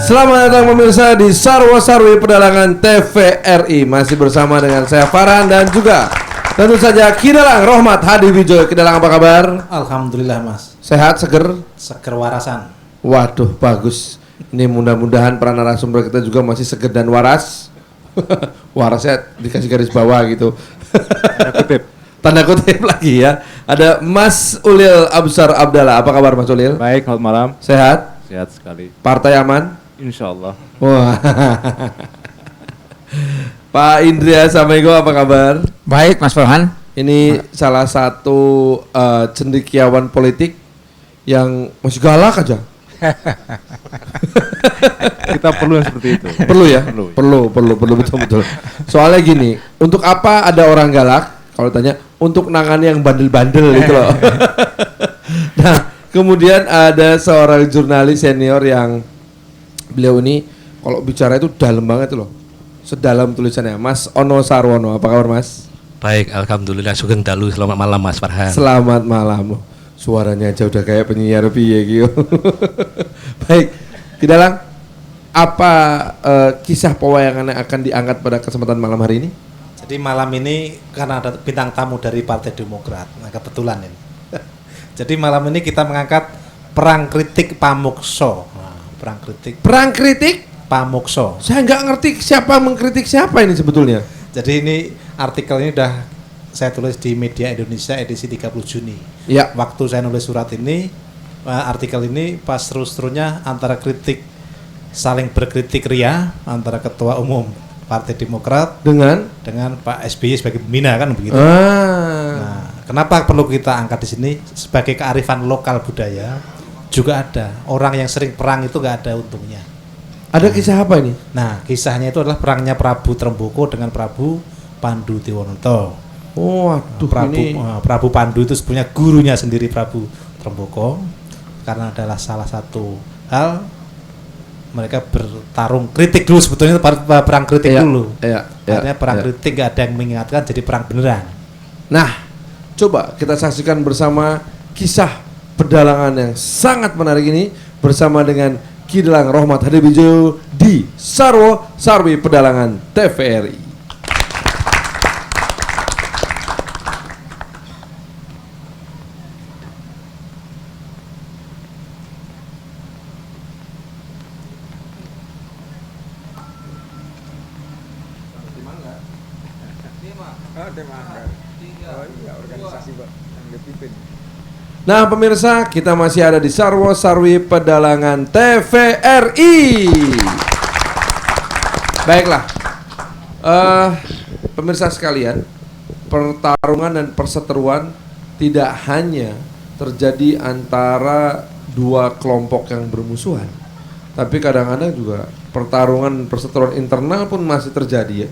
Selamat datang pemirsa di Sarwo Sarwi Pedalangan TVRI. Masih bersama dengan saya Farhan dan juga tentu saja Kidalang Rohmat Hadi Wijoyo. Kidalang apa kabar? Alhamdulillah mas. Sehat, seger? Seger warasan. Waduh bagus. Ini mudah-mudahan para narasumber kita juga masih seger dan waras. Warasnya dikasih garis bawah gitu. Tanda kutip. Tanda kutip lagi ya. Ada Mas Ulil Absar Abdallah. Apa kabar Mas Ulil? Baik, selamat malam. Sehat? Sehat sekali. Partai aman? Insya Allah. Wah. Pak Indria Samego apa kabar? Baik Mas Farhan. Ini salah satu cendekiawan politik yang masih galak aja. Kita perlu yang seperti itu. Perlu ya? Perlu. Betul. Soalnya gini, untuk apa ada orang galak? Kalau tanya, untuk nangani yang bandel-bandel itu loh. Nah, kemudian ada seorang jurnalis senior yang beliau ini kalau bicara itu dalam banget loh. Sedalam tulisannya. Mas Ono Sarwono, apa kabar Mas? Baik, alhamdulillah sugeng dalu. Selamat malam Mas Farhan. Selamat malam. Suaranya aja udah kayak penyiar piye gitu. Baik, Kidalang, apa kisah pewayangan yang akan diangkat pada kesempatan malam hari ini? Jadi malam ini karena ada bintang tamu dari Partai Demokrat, nah kebetulan ini. Jadi malam ini kita mengangkat perang kritik Pamukso. Nah, perang kritik Pamukso. Saya nggak ngerti siapa mengkritik siapa ini sebetulnya. Jadi ini artikel ini udah saya tulis di Media Indonesia edisi 30 Juni. Ya. Waktu saya nulis surat ini, artikel ini pas terus-terusnya antara kritik, saling berkritik ria antara Ketua Umum Partai Demokrat dengan Pak SBY sebagai pembina kan begitu. Nah, kenapa perlu kita angkat di sini sebagai kearifan lokal budaya? Juga ada orang yang sering perang itu nggak ada untungnya. Ada kisah apa ini? Nah, kisahnya itu adalah perangnya Prabu Tremboko dengan Prabu Pandu Tiwonto. Oh, aduh, Prabu Pandu itu sebenarnya gurunya sendiri Prabu Tremboko, karena adalah salah satu hal mereka bertarung kritik dulu sebetulnya perang kritik dulu. Artinya perang kritik nggak ada yang mengingatkan jadi perang beneran. Nah, coba kita saksikan bersama kisah pedalangan yang sangat menarik ini bersama dengan Kidalang Rohmat Hadi Wijoyo di Sarwo Sarwi Pedalangan TVRI. Nah pemirsa, kita masih ada di Sarwo Sarwi Pedalangan TVRI. Baiklah, pemirsa sekalian, pertarungan dan perseteruan tidak hanya terjadi antara dua kelompok yang bermusuhan, tapi kadang-kadang juga pertarungan perseteruan internal pun masih terjadi ya.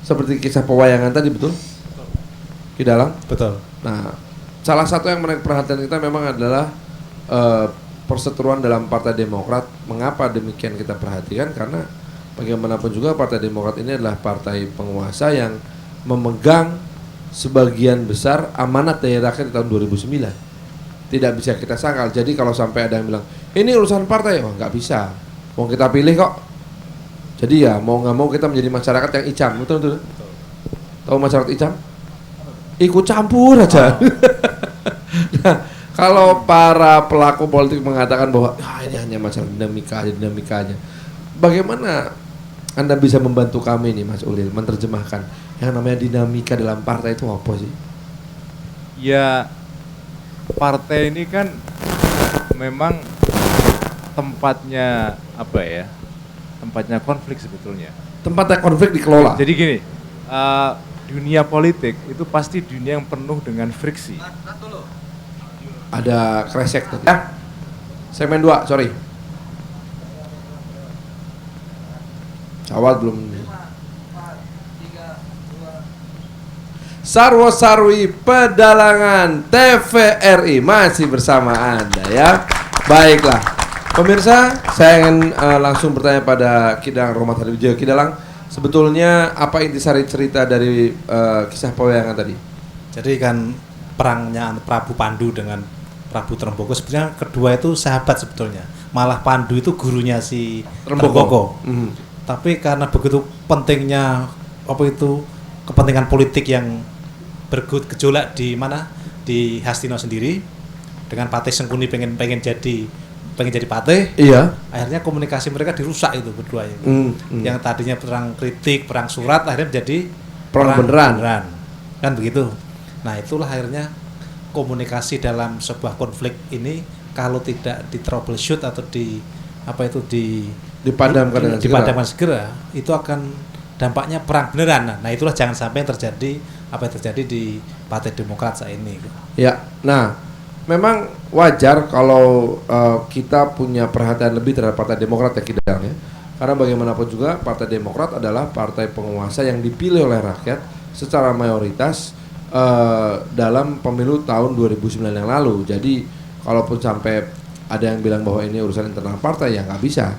Seperti kisah pewayangan tadi, betul? Kidalang? Betul. Nah, salah satu yang menarik perhatian kita memang adalah perseteruan dalam Partai Demokrat. Mengapa demikian kita perhatikan? Karena bagaimanapun juga Partai Demokrat ini adalah partai penguasa yang memegang sebagian besar amanat dari rakyat di tahun 2009. Tidak bisa kita sangkal. Jadi kalau sampai ada yang bilang ini urusan partai, oh nggak bisa. Mau kita pilih kok. Jadi ya mau nggak mau kita menjadi masyarakat yang icam, betul. Tahu masyarakat icam? Ikut campur aja. Nah, Kalau para pelaku politik mengatakan bahwa ini hanya masalah dinamika aja. Bagaimana Anda bisa membantu kami nih Mas Ulil menerjemahkan yang namanya dinamika dalam partai itu apa sih? Ya, partai ini kan memang tempatnya apa ya? Tempatnya konflik sebetulnya. Tempatnya konflik dikelola. Jadi gini, dunia politik itu pasti dunia yang penuh dengan friksi. Ada kresek tadi. Segmen 2, sorry. Awal belum. Sarwo Sarwi Pedalangan TVRI masih bersama Anda ya. Baiklah. Pemirsa, saya ingin langsung bertanya pada Kidang Rohmat Hadiwijaya. Kidalang, sebetulnya apa intisari cerita dari kisah pewayangan tadi? Jadi kan perangnya Prabu Pandu dengan Prabu Tremboko sebenarnya kedua itu sahabat sebetulnya. Malah Pandu itu gurunya si Tremboko. Tapi karena begitu pentingnya kepentingan politik yang bergejolak di mana di Hastino sendiri dengan Patih Sengkuni pengen jadi patih. Iya. Akhirnya komunikasi mereka dirusak itu berdua itu. Yang tadinya perang kritik, perang surat akhirnya menjadi perang beneran. Kan begitu. Nah, itulah akhirnya komunikasi dalam sebuah konflik ini kalau tidak di troubleshoot atau dipadamkan segera itu akan dampaknya perang beneran. Nah, itulah jangan sampai yang terjadi apa yang terjadi di Partai Demokrat saat ini. Ya, nah memang wajar kalau kita punya perhatian lebih terhadap Partai Demokrat ya Kidang ya. Karena bagaimanapun juga Partai Demokrat adalah partai penguasa yang dipilih oleh rakyat secara mayoritas dalam pemilu tahun 2009 yang lalu. Jadi kalaupun sampai ada yang bilang bahwa ini urusan internal partai ya nggak bisa.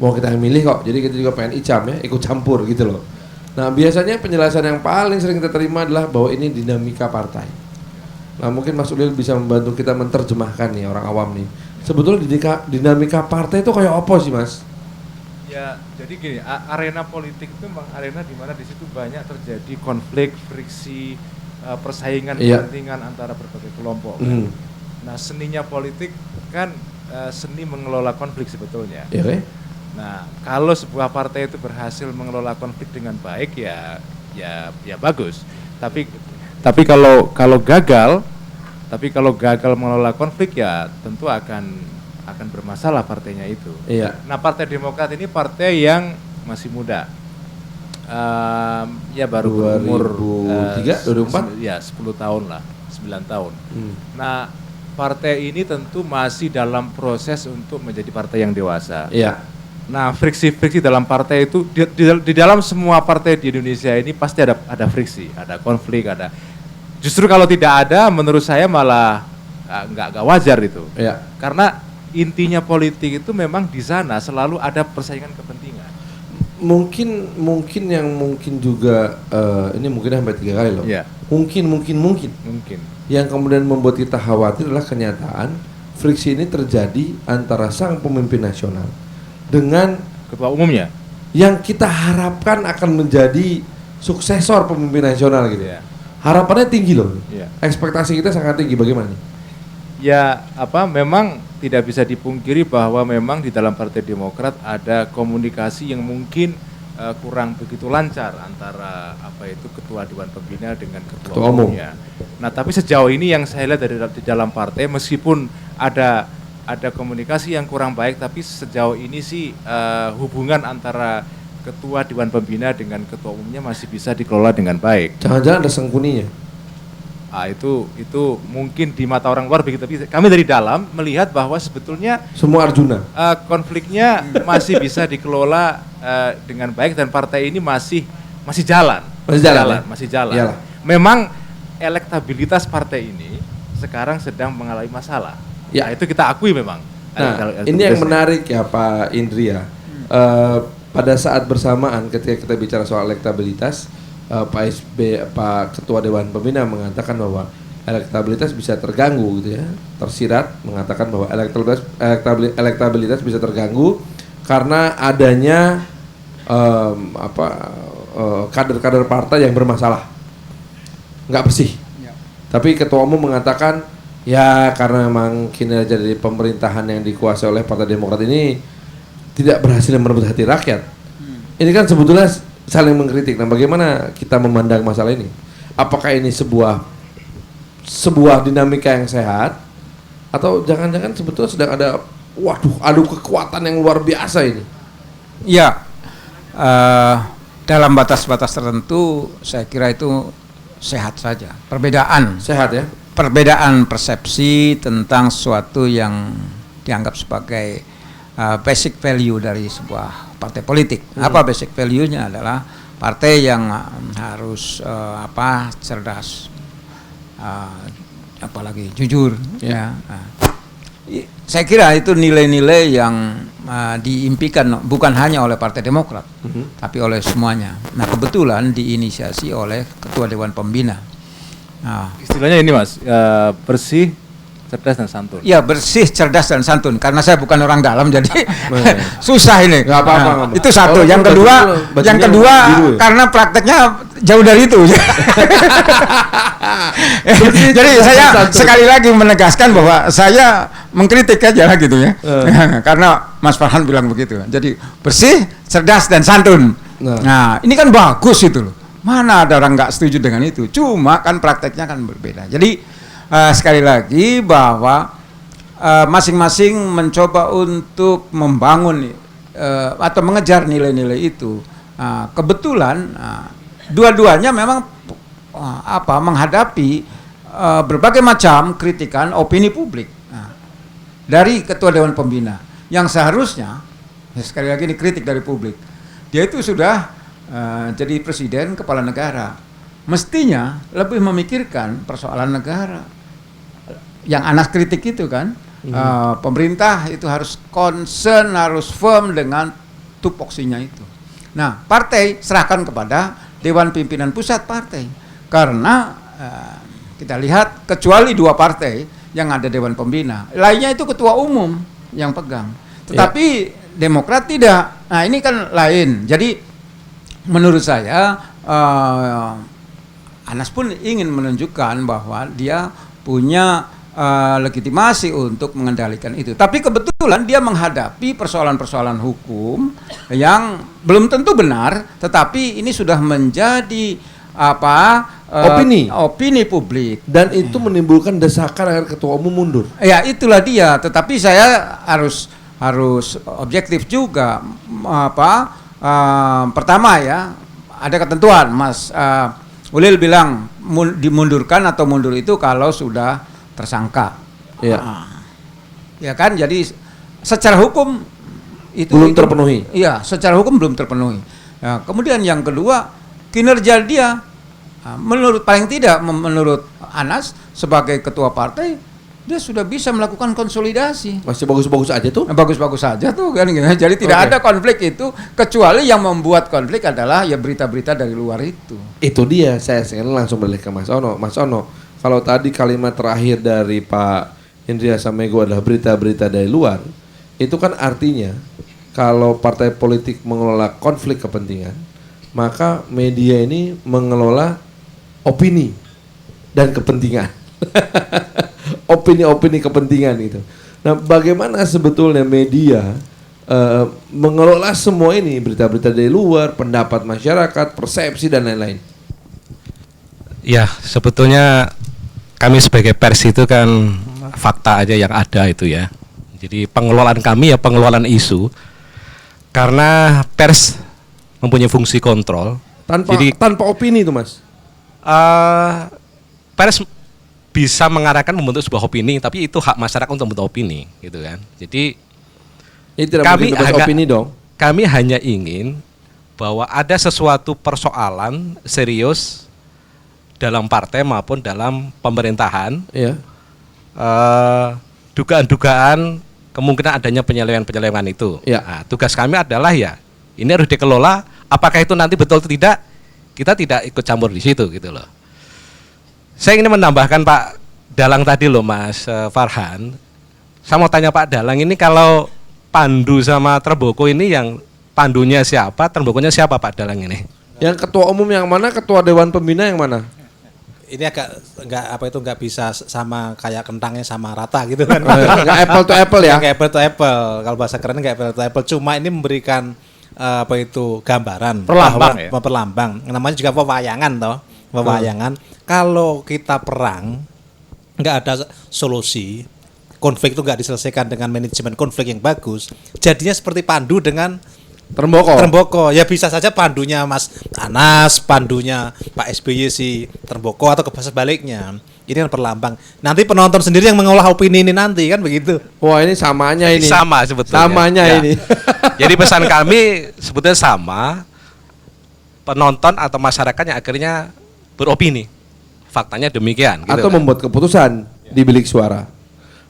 Mau kita yang milih kok, jadi kita juga pengen icam ya, ikut campur gitu loh. Nah biasanya penjelasan yang paling sering kita terima adalah bahwa ini dinamika partai. Nah mungkin Mas Ulil bisa membantu kita menerjemahkan nih orang awam nih. Sebetulnya dinamika partai itu kayak apa sih Mas? Ya jadi gini, arena politik itu memang arena di mana di situ banyak terjadi konflik, friksi, persaingan kepentingan antara berbagai kelompok. Kan? Nah seninya politik kan seni mengelola konflik sebetulnya. Nah, kalau sebuah partai itu berhasil mengelola konflik dengan baik ya bagus. Tapi kalau gagal mengelola konflik ya tentu akan bermasalah partainya itu. Iya. Nah, Partai Demokrat ini partai yang masih muda. Ya baru umur 2003, 2004 ya 10 tahun lah, 9 tahun. Nah, partai ini tentu masih dalam proses untuk menjadi partai yang dewasa. Iya. Nah, friksi-friksi dalam partai itu di dalam semua partai di Indonesia ini pasti ada friksi, ada konflik, ada. Justru kalau tidak ada, menurut saya malah nggak wajar itu. Iya. Karena intinya politik itu memang di sana selalu ada persaingan kepentingan. Mungkin yang juga ini mungkin sampai 3 kali loh. Iya. Mungkin. Yang kemudian membuat kita khawatir adalah kenyataan friksi ini terjadi antara sang pemimpin nasional dengan ketua umumnya yang kita harapkan akan menjadi suksesor pemimpin nasional gitu ya. Harapannya tinggi loh. Ekspektasi kita sangat tinggi. Bagaimana nih? Ya memang tidak bisa dipungkiri bahwa memang di dalam Partai Demokrat ada komunikasi yang mungkin kurang begitu lancar antara ketua Dewan Pembina dengan ketua umumnya. Nah, tapi sejauh ini yang saya lihat di dalam partai meskipun ada komunikasi yang kurang baik, tapi sejauh ini sih hubungan antara ketua Dewan Pembina dengan ketua umumnya masih bisa dikelola dengan baik. Jangan-jangan ada Sengkuninya? Itu mungkin di mata orang luar begitu, tapi kami dari dalam melihat bahwa sebetulnya semua Arjuna konfliknya masih bisa dikelola dengan baik dan partai ini masih jalan. Masih jalan. Iyalah. Memang elektabilitas partai ini sekarang sedang mengalami masalah. Ya, itu kita akui memang. Nah, ini yang menarik ya Pak Indri ya. Pada saat bersamaan ketika kita bicara soal elektabilitas, Pak Ketua Dewan Pembina mengatakan bahwa elektabilitas bisa terganggu gitu ya. Tersirat mengatakan bahwa elektabilitas bisa terganggu karena adanya kader-kader partai yang bermasalah. Nggak bersih. Ya. Tapi Ketua Umum mengatakan Ya karena memang kinerja dari pemerintahan yang dikuasai oleh Partai Demokrat ini tidak berhasil merebut hati rakyat. Ini kan sebetulnya saling mengkritik. Nah, bagaimana kita memandang masalah ini? Apakah ini sebuah dinamika yang sehat atau jangan-jangan sebetulnya sedang ada adu kekuatan yang luar biasa ini? Ya, dalam batas-batas tertentu saya kira itu sehat saja. Sehat ya? Perbedaan persepsi tentang sesuatu yang dianggap sebagai basic value dari sebuah partai politik. Apa basic value-nya? Adalah partai yang harus cerdas, apalagi jujur. Ya. Saya kira itu nilai-nilai yang diimpikan bukan hanya oleh Partai Demokrat, tapi oleh semuanya. Nah, kebetulan diinisiasi oleh Ketua Dewan Pembina. Nah, Istilahnya ini Mas, bersih, cerdas dan santun. ya bersih, cerdas dan santun. Karena saya bukan orang dalam, jadi susah ini. Nggak apa-apa. Itu satu. Yang kedua, karena prakteknya jauh dari itu. Jadi saya sekali lagi menegaskan bahwa saya mengkritik aja gitu ya. Karena Mas Farhan bilang begitu. Jadi bersih, cerdas dan santun. Nah, ini kan bagus itu loh. Mana ada orang nggak setuju dengan itu? Cuma kan prakteknya kan berbeda. Jadi sekali lagi bahwa masing-masing mencoba untuk membangun atau mengejar nilai-nilai itu. Kebetulan dua-duanya memang menghadapi berbagai macam kritikan opini publik dari Ketua Dewan Pembina yang seharusnya sekali lagi ini kritik dari publik. Dia itu sudah jadi presiden kepala negara, mestinya lebih memikirkan persoalan negara. Yang Anas kritik itu kan, pemerintah itu harus concern, harus firm dengan tupoksinya itu. Nah, partai serahkan kepada Dewan Pimpinan Pusat Partai, karena kita lihat kecuali 2 partai yang ada Dewan Pembina, lainnya itu ketua umum yang pegang. Tetapi Demokrat tidak. Nah, ini kan lain. Jadi menurut saya Anas pun ingin menunjukkan bahwa dia punya legitimasi untuk mengendalikan itu. Tapi kebetulan dia menghadapi persoalan-persoalan hukum yang belum tentu benar, tetapi ini sudah menjadi opini publik, dan itu menimbulkan desakan agar ketua umum mundur. Ya, itulah dia. Tetapi saya harus objektif juga. Pertama ya, ada ketentuan. Mas Ulil bilang dimundurkan atau mundur itu kalau sudah tersangka. Iya. Ya kan, jadi secara hukum itu belum terpenuhi. Iya, secara hukum belum terpenuhi. Nah, kemudian yang kedua, kinerja dia menurut Anas sebagai ketua partai, dia sudah bisa melakukan konsolidasi. Masih bagus-bagus aja tuh? Bagus-bagus saja tuh kan. Jadi tidak ada konflik itu, kecuali yang membuat konflik adalah ya berita-berita dari luar itu. Itu dia, saya langsung balik ke Mas Ono. Mas Ono, kalau tadi kalimat terakhir dari Pak Indria Samego adalah berita-berita dari luar, itu kan artinya kalau partai politik mengelola konflik kepentingan, maka media ini mengelola opini dan kepentingan. Opini-opini kepentingan itu. Nah, bagaimana sebetulnya media mengelola semua ini, berita-berita dari luar, pendapat masyarakat, persepsi dan lain-lain? Ya, sebetulnya kami sebagai pers itu kan fakta aja yang ada itu ya. Jadi pengelolaan kami ya pengelolaan isu, karena pers mempunyai fungsi kontrol. Tanpa opini itu, Mas. Pers bisa mengarahkan membentuk sebuah opini, tapi itu hak masyarakat untuk membentuk opini, gitu kan. Jadi kami hanya ingin bahwa ada sesuatu persoalan serius dalam partai maupun dalam pemerintahan, dugaan-dugaan kemungkinan adanya penyelewengan itu. Nah, tugas kami adalah ya ini harus dikelola. Apakah itu nanti betul atau tidak, kita tidak ikut campur di situ, gitu loh. Saya ingin menambahkan Pak Dalang tadi loh, Mas Farhan. Saya mau tanya Pak Dalang, ini kalau Pandu sama Terboko ini yang pandunya siapa, Terbokonya siapa Pak Dalang ini? Yang ketua umum yang mana, ketua Dewan Pembina yang mana? ini agak nggak bisa sama kayak kentangnya sama rata gitu kan. Nggak apple to apple ya. Nggak apple to apple. Kalau bahasa keren nggak apple to apple. Cuma ini memberikan gambaran, perlambang bahwa perlambang. Namanya juga pewayangan toh. Pewayangan. Kalau kita perang nggak ada solusi, konflik itu nggak diselesaikan dengan manajemen konflik yang bagus, jadinya seperti Pandu dengan Tremboko. Ya bisa saja pandunya Mas Anas, pandunya Pak SBY si Tremboko atau sebaliknya. Ini kan perlambang. Nanti penonton sendiri yang mengolah opini ini nanti kan begitu. Wah, ini samanya ini. Sama sebetulnya. Samanya Ya. ini. Jadi pesan kami sebetulnya sama. Penonton atau masyarakat yang akhirnya beropini. Faktanya demikian. Atau kan. membuat keputusan di bilik suara.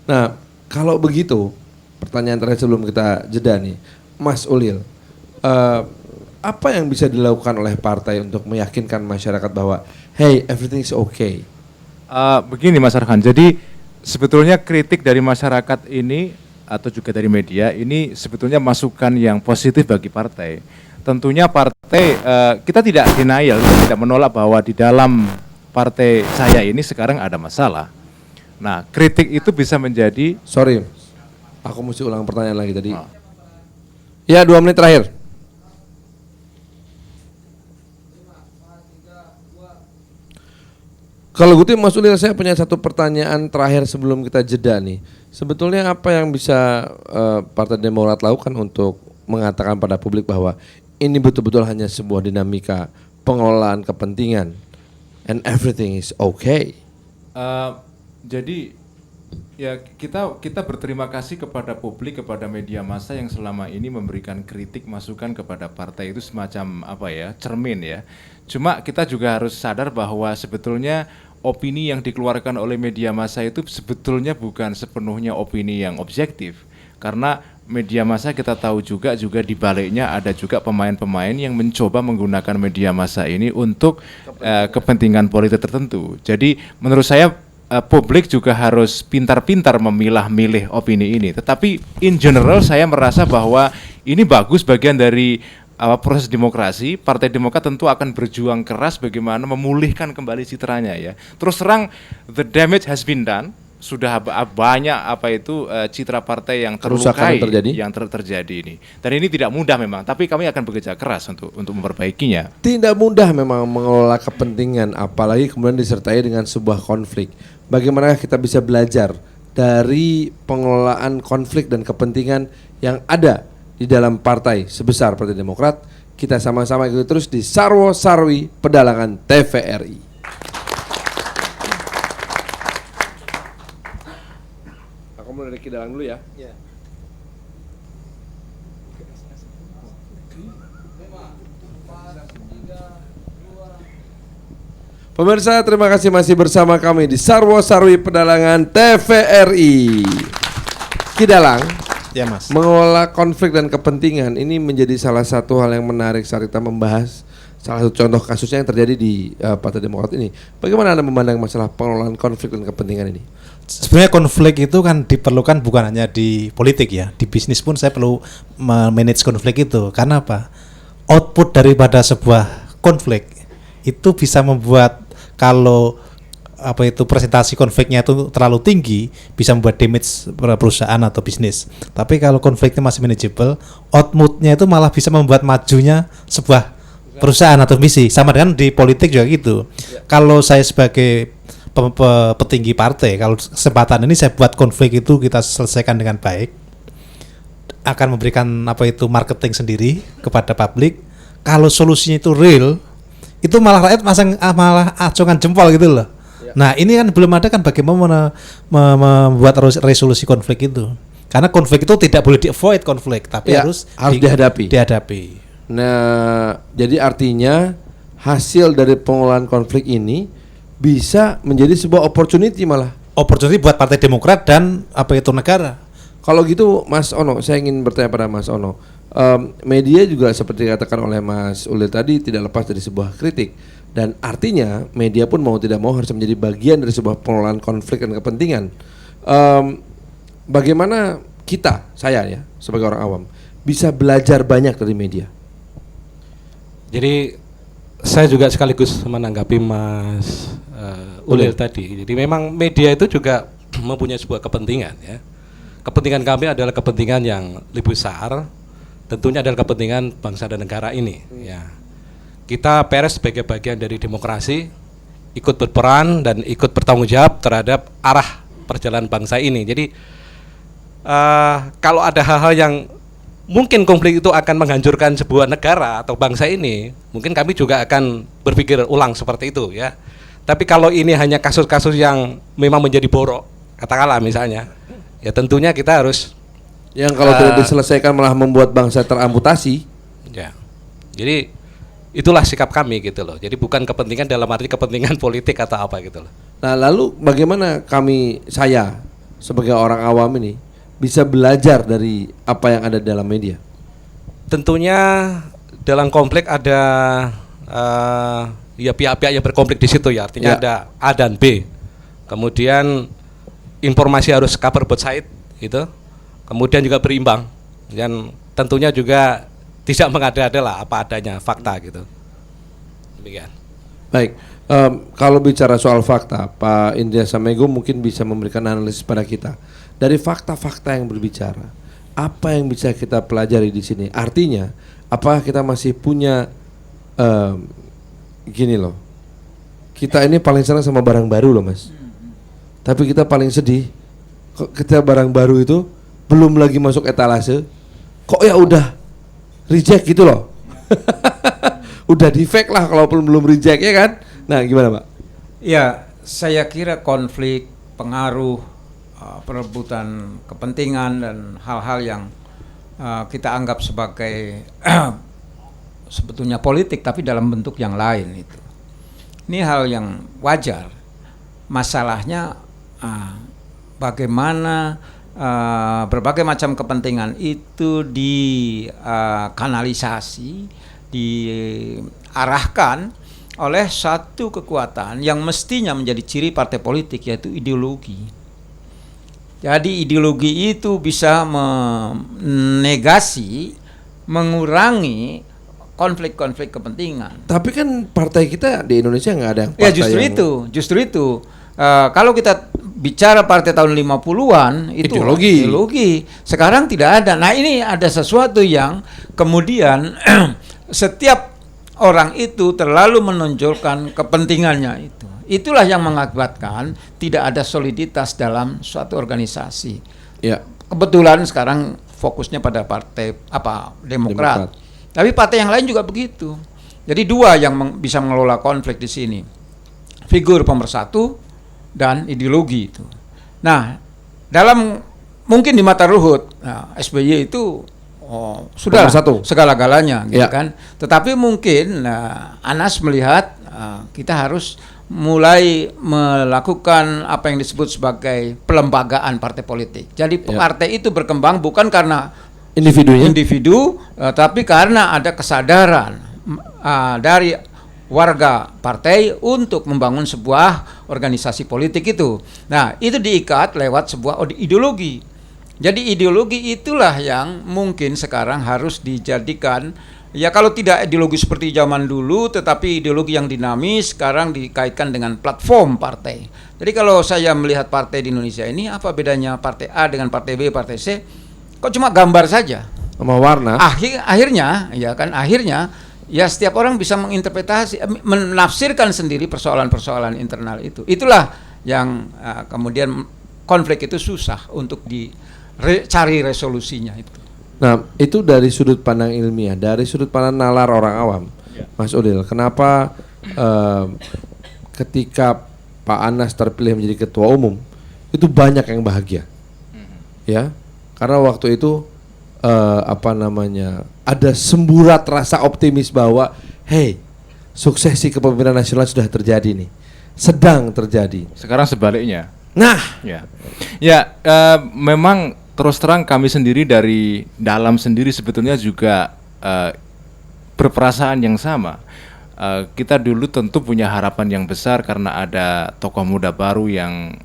Nah, kalau begitu, pertanyaan terakhir sebelum kita jeda nih, Mas Ulil. Apa yang bisa dilakukan oleh partai untuk meyakinkan masyarakat bahwa hey, everything is okay? Begini Mas Arhan, jadi sebetulnya kritik dari masyarakat ini atau juga dari media ini sebetulnya masukan yang positif bagi partai. Tentunya partai, kita tidak denial, kita tidak menolak bahwa di dalam partai saya ini sekarang ada masalah. Nah, kritik itu bisa menjadi... Sorry, aku mesti ulang pertanyaan lagi tadi. Ya, 2 menit terakhir. Kalau gitu Mas Ulil, saya punya satu pertanyaan terakhir sebelum kita jeda nih. Sebetulnya apa yang bisa Partai Demokrat lakukan untuk mengatakan pada publik bahwa ini betul-betul hanya sebuah dinamika pengelolaan kepentingan and everything is okay? Jadi ya kita berterima kasih kepada publik, kepada media massa yang selama ini memberikan kritik masukan kepada partai itu semacam cermin ya. Cuma kita juga harus sadar bahwa sebetulnya opini yang dikeluarkan oleh media massa itu sebetulnya bukan sepenuhnya opini yang objektif. Karena media massa kita tahu juga di baliknya ada juga pemain-pemain yang mencoba menggunakan media massa ini untuk kepentingan politik tertentu. Jadi menurut saya publik juga harus pintar-pintar memilah-milih opini ini. Tetapi in general saya merasa bahwa ini bagus, bagian dari proses demokrasi. Partai Demokrat tentu akan berjuang keras bagaimana memulihkan kembali citranya ya. Terus terang, the damage has been done. Sudah banyak citra partai yang terlukai yang terjadi ini. Dan ini tidak mudah memang, tapi kami akan bekerja keras untuk memperbaikinya. Tidak mudah memang mengelola kepentingan, apalagi kemudian disertai dengan sebuah konflik. Bagaimana kita bisa belajar dari pengelolaan konflik dan kepentingan yang ada di dalam partai sebesar Partai Demokrat? Kita sama-sama ikuti terus di Sarwo Sarwi Pedalangan TVRI. Aku mulai dari Kidalang dulu ya. Pemirsa, terima kasih masih bersama kami di Sarwo Sarwi Pedalangan TVRI. Kidalang, ya Mas, mengelola konflik dan kepentingan ini menjadi salah satu hal yang menarik saat kita membahas salah satu contoh kasusnya yang terjadi di Partai Demokrat ini. Bagaimana Anda memandang masalah pengelolaan konflik dan kepentingan ini? Sebenarnya konflik itu kan diperlukan bukan hanya di politik ya, di bisnis pun saya perlu manage konflik itu. Karena apa? Output daripada sebuah konflik itu bisa membuat kalau presentasi konfliknya itu terlalu tinggi bisa membuat damage perusahaan atau bisnis. Tapi kalau konfliknya masih manageable, outputnya itu malah bisa membuat majunya sebuah perusahaan atau misi. Sama dengan di politik juga gitu. Kalau saya sebagai petinggi partai, kalau kesempatan ini saya buat konflik itu kita selesaikan dengan baik, akan memberikan marketing sendiri kepada publik. Kalau solusinya itu real, itu malah rakyat malah acungan jempol gitu loh. Nah ini kan belum ada kan bagaimana membuat resolusi konflik itu. Karena konflik itu tidak boleh di-avoid konflik, tapi harus dihadapi. Nah, jadi artinya hasil dari pengelolaan konflik ini bisa menjadi sebuah opportunity malah. Opportunity buat Partai Demokrat dan negara. Kalau gitu Mas Ono, saya ingin bertanya pada Mas Ono. Media juga seperti dikatakan oleh Mas Ulil tadi tidak lepas dari sebuah kritik. Dan artinya media pun mau tidak mau harus menjadi bagian dari sebuah pengelolaan konflik dan kepentingan. Bagaimana saya ya sebagai orang awam bisa belajar banyak dari media? Jadi saya juga sekaligus menanggapi Mas Ulil tadi. Jadi memang media itu juga mempunyai sebuah kepentingan ya. Kepentingan kami adalah kepentingan yang lebih besar, tentunya adalah kepentingan bangsa dan negara ini. Ya. Kita pers sebagai bagian dari demokrasi, ikut berperan dan ikut bertanggung jawab terhadap arah perjalanan bangsa ini. Jadi kalau ada hal-hal yang mungkin konflik itu akan menghancurkan sebuah negara atau bangsa ini, mungkin kami juga akan berpikir ulang seperti itu ya. Tapi kalau ini hanya kasus-kasus yang memang menjadi borok, katakanlah misalnya, ya tentunya kita harus yang kalau tidak diselesaikan malah membuat bangsa teramputasi. Ya. Jadi itulah sikap kami gitu loh. Jadi bukan kepentingan dalam arti kepentingan politik atau apa gitu loh. Nah, lalu bagaimana saya sebagai orang awam ini bisa belajar dari apa yang ada dalam media? Tentunya dalam konflik ada ya pihak-pihak yang berkonflik di situ ya. Artinya ada A dan B. Kemudian informasi harus cover both side gitu. Kemudian juga berimbang. Dan tentunya juga tidak mengada-ada lah apa adanya fakta gitu. Demikian. Baik, kalau bicara soal fakta, Pak Indria Samego mungkin bisa memberikan analisis pada kita. Dari fakta-fakta yang berbicara, apa yang bisa kita pelajari di sini? Artinya, apakah kita masih punya gini loh, kita ini paling senang sama barang baru loh Mas. Tapi kita paling sedih, kok kita barang baru itu belum lagi masuk etalase, kok ya udah reject gitu loh. Udah di fake lah kalau belum reject ya kan. Nah gimana Pak? Ya, saya kira konflik, pengaruh, perebutan kepentingan dan hal-hal yang kita anggap sebagai sebetulnya politik tapi dalam bentuk yang lain itu. Ini hal yang wajar. Masalahnya bagaimana berbagai macam kepentingan itu dikanalisasi, diarahkan oleh satu kekuatan yang mestinya menjadi ciri partai politik, yaitu ideologi. Jadi ideologi itu bisa menegasi, mengurangi konflik-konflik kepentingan. Tapi kan partai kita di Indonesia nggak ada yang partai justru itu. Kalau kita bicara partai tahun 50-an itu ideologi. Sekarang tidak ada. Nah, ini ada sesuatu yang kemudian setiap orang itu terlalu menonjolkan kepentingannya itu. Itulah yang mengakibatkan tidak ada soliditas dalam suatu organisasi. Ya. Kebetulan sekarang fokusnya pada partai Demokrat. Tapi partai yang lain juga begitu. Jadi dua yang bisa mengelola konflik di sini. Figur pemersatu dan ideologi itu. Nah, dalam mungkin di mata Ruhut, SBY itu sudah segala-galanya gitu kan. Tetapi mungkin Anas melihat kita harus mulai melakukan apa yang disebut sebagai pelembagaan partai politik. Jadi partai itu berkembang bukan karena individu, tapi karena ada kesadaran dari warga partai untuk membangun sebuah organisasi politik itu. Nah, itu diikat lewat sebuah ideologi. Jadi ideologi itulah yang mungkin sekarang harus dijadikan, ya kalau tidak ideologi seperti zaman dulu, tetapi ideologi yang dinamis sekarang dikaitkan dengan platform partai. Jadi kalau saya melihat partai di Indonesia ini, apa bedanya partai A dengan partai B, partai C? Kok cuma gambar saja? Sama warna. Akhirnya ya setiap orang bisa menginterpretasi, menafsirkan sendiri persoalan-persoalan internal itu. Itulah yang kemudian konflik itu susah untuk dicari resolusinya itu. Nah, itu dari sudut pandang ilmiah, dari sudut pandang nalar orang awam. Mas Ulil, kenapa ketika Pak Anas terpilih menjadi ketua umum itu banyak yang bahagia? Ya. Karena waktu itu ada semburat rasa optimis bahwa suksesi kepemimpinan nasional sudah terjadi nih, sedang terjadi. Sekarang sebaliknya. Nah, memang terus terang kami sendiri dari dalam sendiri sebetulnya juga berperasaan yang sama. Kita dulu tentu punya harapan yang besar karena ada tokoh muda baru yang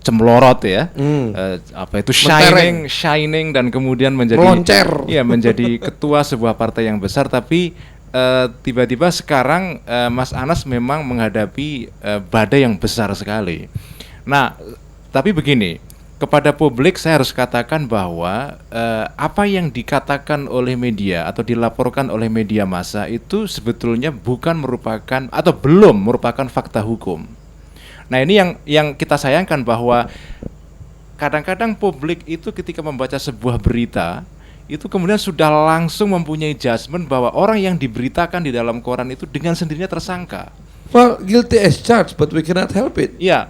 cemlorot ya, shining dan kemudian menjadi menjadi ketua sebuah partai yang besar, tapi tiba-tiba sekarang Mas Anas memang menghadapi badai yang besar sekali. Nah, tapi begini, kepada publik saya harus katakan bahwa apa yang dikatakan oleh media atau dilaporkan oleh media massa itu sebetulnya bukan merupakan atau belum merupakan fakta hukum. Nah, ini yang kita sayangkan bahwa kadang-kadang publik itu ketika membaca sebuah berita itu kemudian sudah langsung mempunyai judgement bahwa orang yang diberitakan di dalam koran itu dengan sendirinya tersangka. Well, guilty as charged, but we cannot help it. Ya,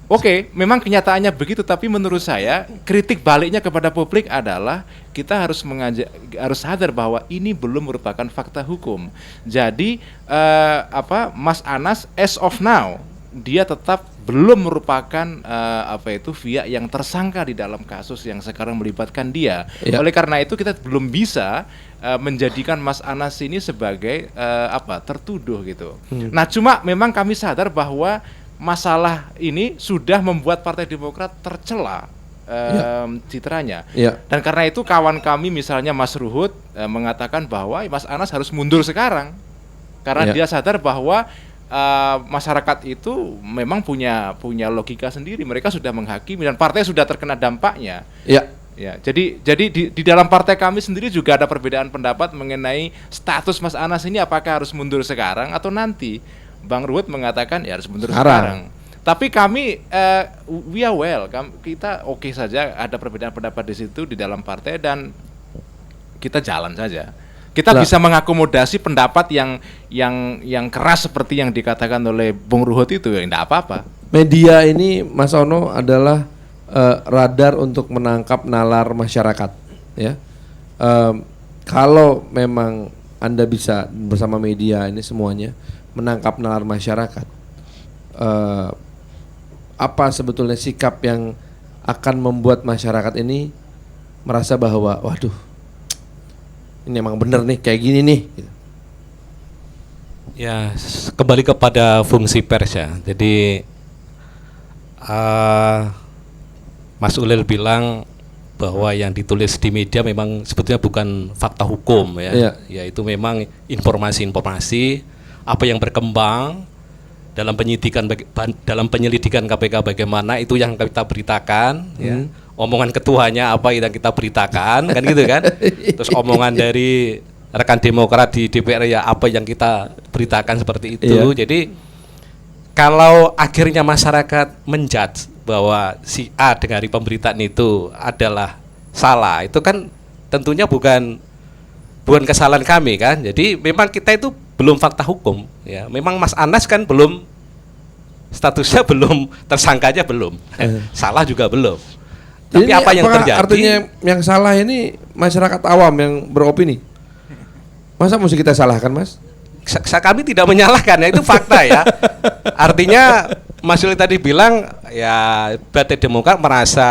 oke, memang kenyataannya begitu, tapi menurut saya kritik baliknya kepada publik adalah kita harus harus sadar bahwa ini belum merupakan fakta hukum. Jadi Mas Anas as of now dia tetap belum merupakan pihak yang tersangka di dalam kasus yang sekarang melibatkan dia. Ya. Oleh karena itu kita belum bisa menjadikan Mas Anas ini sebagai tertuduh gitu. Nah, cuma memang kami sadar bahwa masalah ini sudah membuat Partai Demokrat tercela citranya. Ya. Dan karena itu kawan kami misalnya Mas Ruhut mengatakan bahwa Mas Anas harus mundur sekarang karena dia sadar bahwa masyarakat itu memang punya logika sendiri. Mereka sudah menghakimi dan partai sudah terkena dampaknya. Ya. Ya, jadi di dalam partai kami sendiri juga ada perbedaan pendapat mengenai status Mas Anas ini apakah harus mundur sekarang atau nanti. Bang Ruhut mengatakan ya harus mundur sekarang. Tapi kami we are well, kita oke saja ada perbedaan pendapat di situ di dalam partai dan kita jalan saja. Kita bisa mengakomodasi pendapat yang keras seperti yang dikatakan oleh Bung Ruhut itu, ya tidak apa-apa. Media ini, Mas Ono, adalah radar untuk menangkap nalar masyarakat. Ya, kalau memang Anda bisa bersama media ini semuanya menangkap nalar masyarakat, apa sebetulnya sikap yang akan membuat masyarakat ini merasa bahwa, waduh, ini emang bener nih kayak gini nih. Ya, kembali kepada fungsi pers ya. Jadi Mas Ulil bilang bahwa yang ditulis di media memang sebetulnya bukan fakta hukum ya. Ya itu memang informasi-informasi apa yang berkembang dalam penyelidikan KPK bagaimana itu yang kita beritakan ya. Omongan ketuanya apa yang kita beritakan kan gitu kan. Terus omongan dari rekan Demokrat di DPR ya apa yang kita beritakan seperti itu. Jadi kalau akhirnya masyarakat menjudge bahwa si A dari pemberitaan itu adalah salah, itu kan tentunya bukan kesalahan kami kan. Jadi memang kita itu belum fakta hukum ya. Memang Mas Anas kan belum statusnya belum, tersangkanya belum. Salah juga belum. Tapi jadi apa yang terjadi? Artinya yang salah ini masyarakat awam yang beropini. Masa mesti kita salahkan, Mas? Kami tidak menyalahkan ya, itu fakta ya. Artinya Mas Yuli tadi bilang ya Partai Demokrat merasa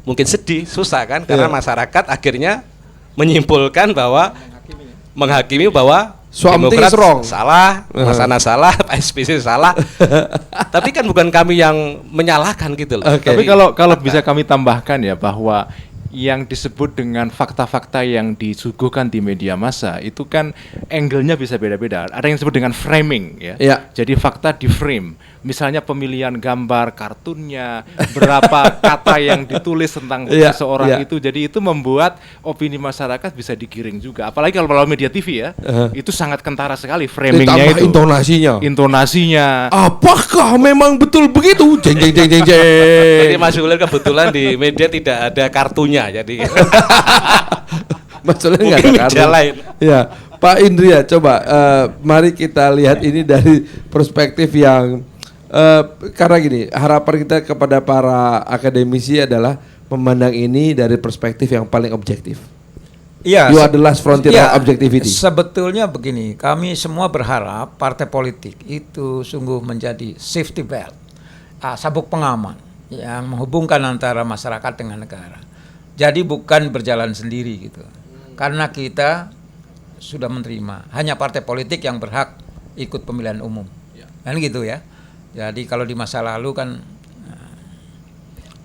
mungkin sedih, susah kan karena masyarakat akhirnya menyimpulkan bahwa menghakimi bahwa Demokrat salah, Mas Anas salah, Pak SBY salah. Tapi kan bukan kami yang menyalahkan gitu loh. Tapi kalau bisa kami tambahkan ya bahwa yang disebut dengan fakta-fakta yang disuguhkan di media massa itu kan angle-nya bisa beda-beda. Ada yang disebut dengan framing ya. Jadi fakta di frame. Misalnya pemilihan gambar kartunnya, berapa kata yang ditulis tentang seseorang itu. Jadi itu membuat opini masyarakat bisa digiring juga. Apalagi kalau melalui media TV ya. Itu sangat kentara sekali framingnya itu. Intonasinya. Apakah memang betul begitu? Jeng jeng jeng jeng jeng. Jadi Mas Ulil kebetulan di media tidak ada kartunya. Jadi maksudnya nggak ada kartu lain. Ya, Pak Indria, coba mari kita lihat ini dari perspektif yang karena gini, harapan kita kepada para akademisi adalah memandang ini dari perspektif yang paling objektif. Iya. You are the last frontier of objectivity. Sebetulnya begini, kami semua berharap partai politik itu sungguh menjadi safety belt, sabuk pengaman yang menghubungkan antara masyarakat dengan negara. Jadi bukan berjalan sendiri gitu. Karena kita sudah menerima hanya partai politik yang berhak ikut pemilihan umum. Kan gitu ya. Jadi kalau di masa lalu kan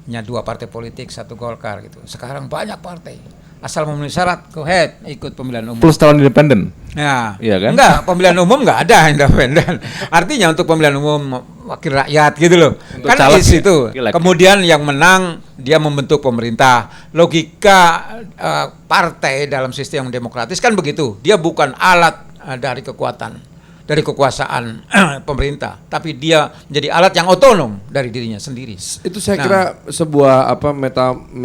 hanya 2 partai politik, 1 Golkar gitu. Sekarang banyak partai. asal memenuhi syarat, go ahead ikut pemilihan umum. Plus calon independen. Ya, Iya kan? Enggak, pemilihan umum enggak ada independen. Artinya untuk pemilihan umum wakil rakyat gitu loh. Untuk Kan caleg di ya? situ. Pileg. Kemudian yang menang dia membentuk pemerintah. Logika partai dalam sistem yang demokratis kan begitu. Dia bukan alat dari kekuatan, dari kekuasaan pemerintah, tapi dia menjadi alat yang otonom dari dirinya sendiri. Itu saya kira sebuah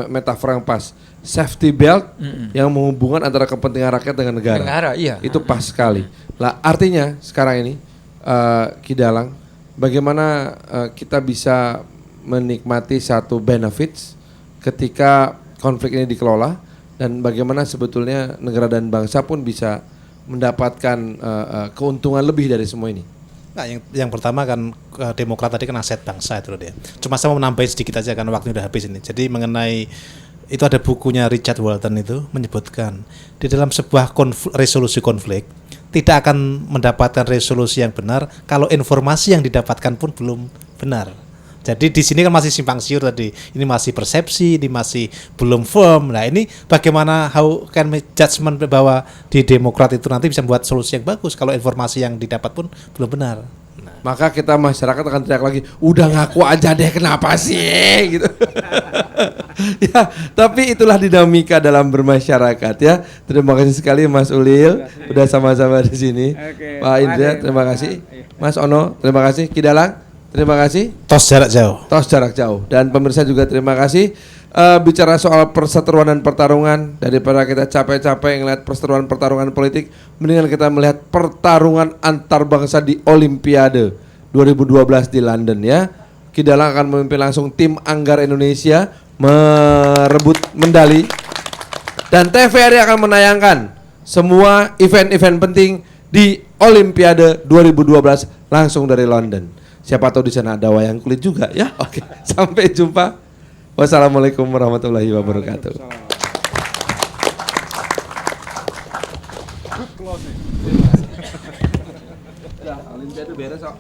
metafor yang pas. Safety belt yang menghubungkan antara kepentingan rakyat dengan negara. Negara, iya. Itu pas sekali. Lah artinya sekarang ini Ki Dalang, bagaimana kita bisa menikmati satu benefits ketika konflik ini dikelola, dan bagaimana sebetulnya negara dan bangsa pun bisa mendapatkan keuntungan lebih dari semua ini. Nah, yang pertama kan Demokrat tadi kan aset bangsa itu loh dia. Cuma saya mau menambahin sedikit aja karena waktunya udah habis ini. Jadi mengenai itu ada bukunya Richard Walton itu menyebutkan di dalam sebuah resolusi konflik tidak akan mendapatkan resolusi yang benar kalau informasi yang didapatkan pun belum benar. Jadi di sini kan masih simpang siur tadi. Ini masih persepsi, ini masih belum firm. Nah, ini bagaimana how can we judgment bahwa di Demokrat itu nanti bisa membuat solusi yang bagus kalau informasi yang didapat pun belum benar. Maka kita masyarakat akan teriak lagi, udah ngaku aja deh, kenapa sih gitu. Ya, tapi itulah dinamika dalam bermasyarakat ya. Terima kasih sekali Mas Ulil udah sama-sama di sini. Pak Indra, terima kasih. Mas Ono, terima kasih. Ki Dalang, terima kasih. Tos jarak jauh. Tos jarak jauh. Dan pemirsa juga terima kasih. Bicara soal perseteruan dan pertarungan, daripada kita capek-capek ngeliat perseteruan pertarungan politik, mendingan kita melihat pertarungan antar bangsa di Olimpiade 2012 di London ya. Ki Dalang akan memimpin langsung tim Anggar Indonesia merebut medali, dan TVRI akan menayangkan semua event-event penting di Olimpiade 2012 langsung dari London. Siapa tahu di sana ada wayang kulit juga ya. Oke, sampai jumpa. Wassalamualaikum warahmatullahi wabarakatuh. Olimpiade beres kok.